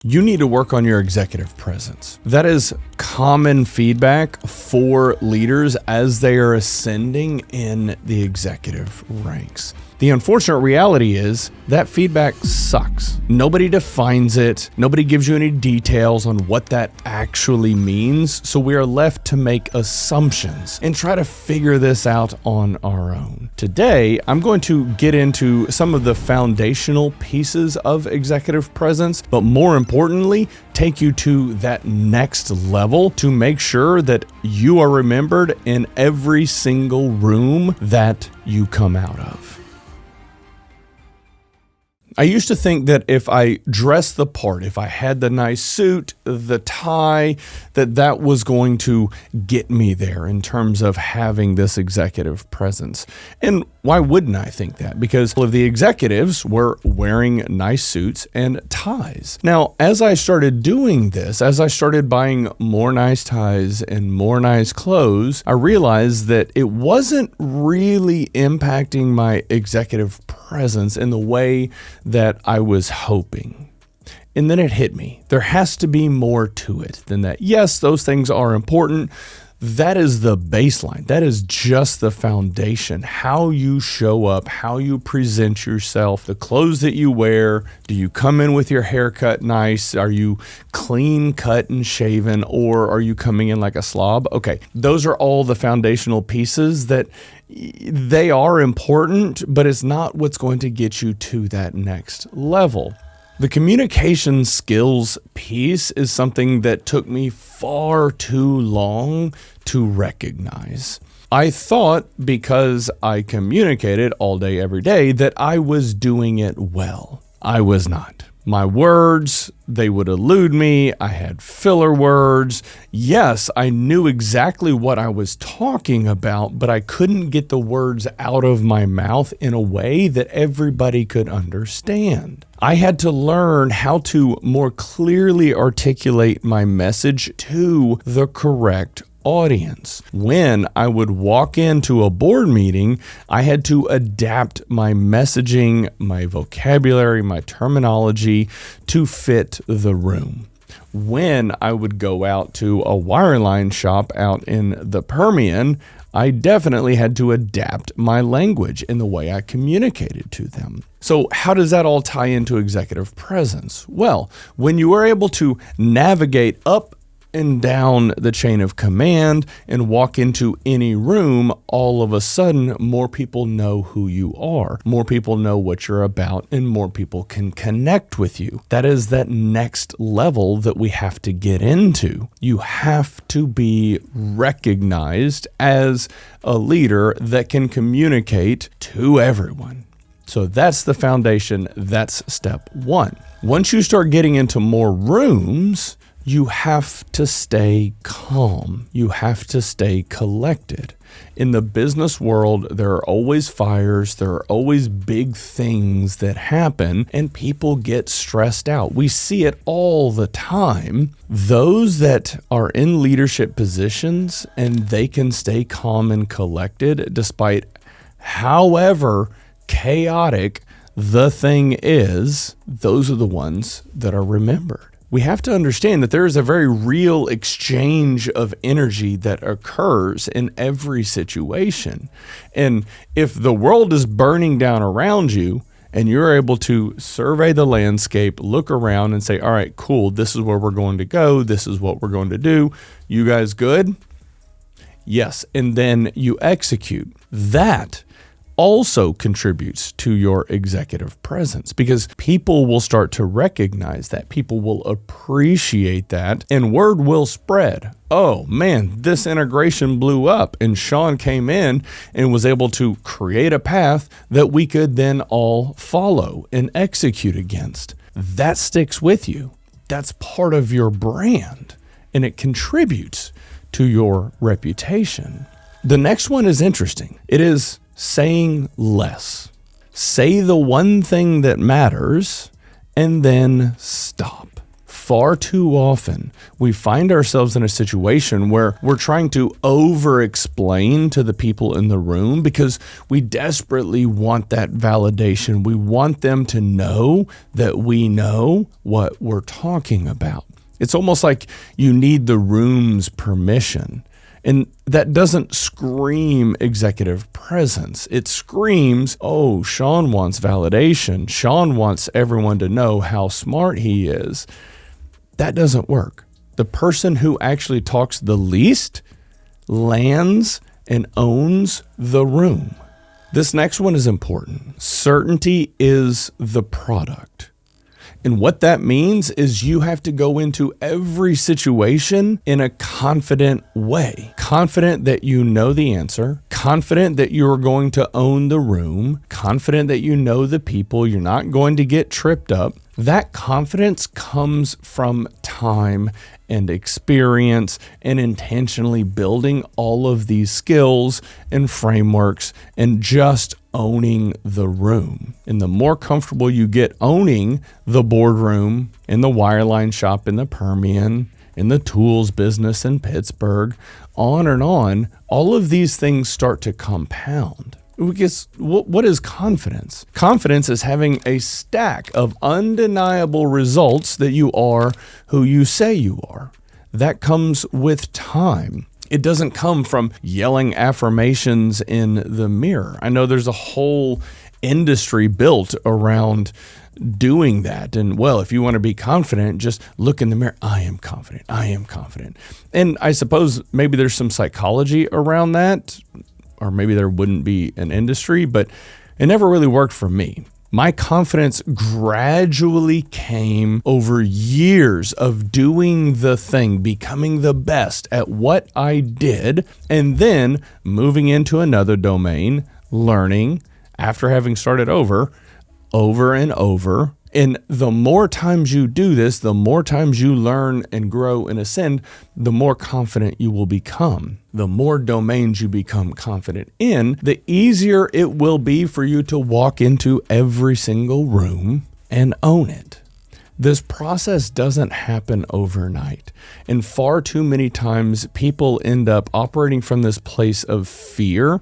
You need to work on your executive presence. That is common feedback for leaders as they are ascending in the executive ranks. The unfortunate reality is that feedback sucks. Nobody defines it. Nobody gives you any details on what that actually means. So we are left to make assumptions and try to figure this out on our own. Today, I'm going to get into some of the foundational pieces of executive presence, but more importantly, take you to that next level to make sure that you are remembered in every single room that you come out of. I used to think that if I dressed the part, if I had the nice suit, the tie, that was going to get me there in terms of having this executive presence. And why wouldn't I think that? Because all of the executives were wearing nice suits and ties. Now, as I started doing this, as I started buying more nice ties and more nice clothes, I realized that it wasn't really impacting my executive presence in the way that I was hoping. And then it hit me. There has to be more to it than that. Yes, those things are important. That is the baseline. That is just the foundation. How you show up, how you present yourself, the clothes that you wear. Do you come in with your haircut nice? Are you clean cut and shaven, or are you coming in like a slob? Okay, those are all the foundational pieces that they are important, but it's not what's going to get you to that next level. The communication skills piece is something that took me far too long to recognize. I thought because I communicated all day, every day, that I was doing it well. I was not. My words, they would elude me. I had filler words. Yes, I knew exactly what I was talking about, but I couldn't get the words out of my mouth in a way that everybody could understand. I had to learn how to more clearly articulate my message to the correct audience. When I would walk into a board meeting, I had to adapt my messaging, my vocabulary, my terminology to fit the room. When I would go out to a wireline shop out in the Permian, I definitely had to adapt my language in the way I communicated to them. So how does that all tie into executive presence? Well, when you are able to navigate up and down the chain of command and walk into any room, all of a sudden, more people know who you are. More people know what you're about, and more people can connect with you. That is that next level that we have to get into. You have to be recognized as a leader that can communicate to everyone. So that's the foundation. That's step one. Once you start getting into more rooms, you have to stay calm. You have to stay collected. In the business world, there are always fires. There are always big things that happen, and people get stressed out. We see it all the time. Those that are in leadership positions and they can stay calm and collected despite however chaotic the thing is, those are the ones that are remembered. We have to understand that there is a very real exchange of energy that occurs in every situation. And if the world is burning down around you and you're able to survey the landscape, look around and say, all right, cool, this is where we're going to go. This is what we're going to do. You guys good? Yes. And then you execute. That also contributes to your executive presence because people will start to recognize that. People will appreciate that, and word will spread. Oh man, this integration blew up, and Sean came in and was able to create a path that we could then all follow and execute against. That sticks with you. That's part of your brand, and it contributes to your reputation. The next one is interesting. It is saying less. Say the one thing that matters and then stop. far too often, we find ourselves in a situation where we're trying to over-explain to the people in the room because we desperately want that validation. We want them to know that we know what we're talking about. It's almost like you need the room's permission. And that doesn't scream executive presence. It screams, oh, Sean wants validation. Sean wants everyone to know how smart he is. That doesn't work. The person who actually talks the least lands and owns the room. This next one is important. Certainty is the product. And what that means is you have to go into every situation in a confident way. Confident that you know the answer, confident that you're going to own the room, confident that you know the people, you're not going to get tripped up. That confidence comes from time and experience and intentionally building all of these skills and frameworks and just owning the room. And the more comfortable you get owning the boardroom in the wireline shop in the Permian, in the tools business in Pittsburgh, on and on, all of these things start to compound. Because what is confidence? Confidence is having a stack of undeniable results that you are who you say you are. That comes with time. It doesn't come from yelling affirmations in the mirror. I know there's a whole industry built around doing that. And well, if you want to be confident, just look in the mirror. I am confident. I am confident. And I suppose maybe there's some psychology around that, or maybe there wouldn't be an industry, but it never really worked for me. My confidence gradually came over years of doing the thing, becoming the best at what I did, and then moving into another domain, learning after having started over and over. And the more times you do this, the more times you learn and grow and ascend, the more confident you will become. The more domains you become confident in, the easier it will be for you to walk into every single room and own it. This process doesn't happen overnight. And far too many times people end up operating from this place of fear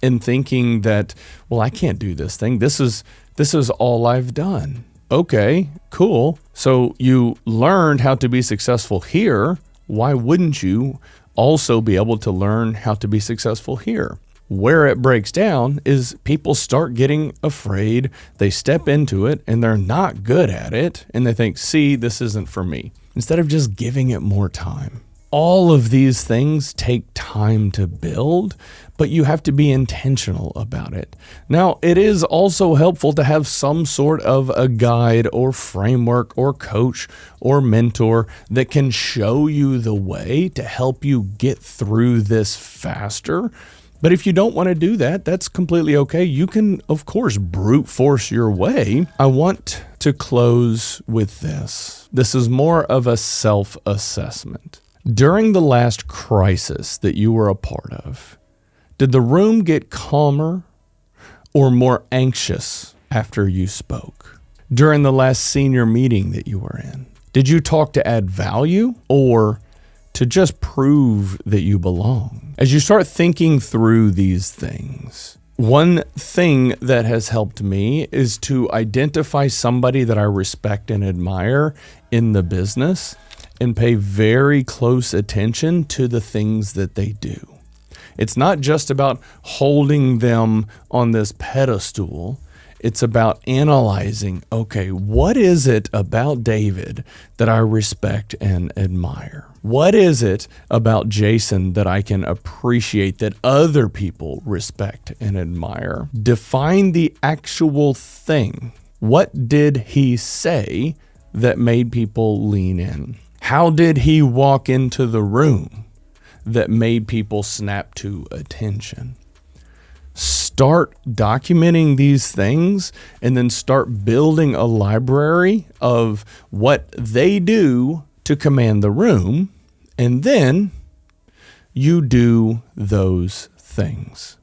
and thinking that, well, I can't do this thing. This is all I've done. Okay, cool. So you learned how to be successful here. Why wouldn't you also be able to learn how to be successful here? Where it breaks down is people start getting afraid. They step into it and they're not good at it. And they think, see, this isn't for me. Instead of just giving it more time. All of these things take time to build, but you have to be intentional about it. Now, it is also helpful to have some sort of a guide or framework or coach or mentor that can show you the way to help you get through this faster. But if you don't want to do that, that's completely okay. You can, of course, brute force your way. I want to close with this. This is more of a self-assessment. During the last crisis that you were a part of, did the room get calmer or more anxious after you spoke? During the last senior meeting that you were in, did you talk to add value or to just prove that you belong? As you start thinking through these things, one thing that has helped me is to identify somebody that I respect and admire in the business and pay very close attention to the things that they do. It's not just about holding them on this pedestal. It's about analyzing, okay, what is it about David that I respect and admire? What is it about Jason that I can appreciate that other people respect and admire? Define the actual thing. What did he say that made people lean in? How did he walk into the room that made people snap to attention? Start documenting these things and then start building a library of what they do to command the room, and then you do those things.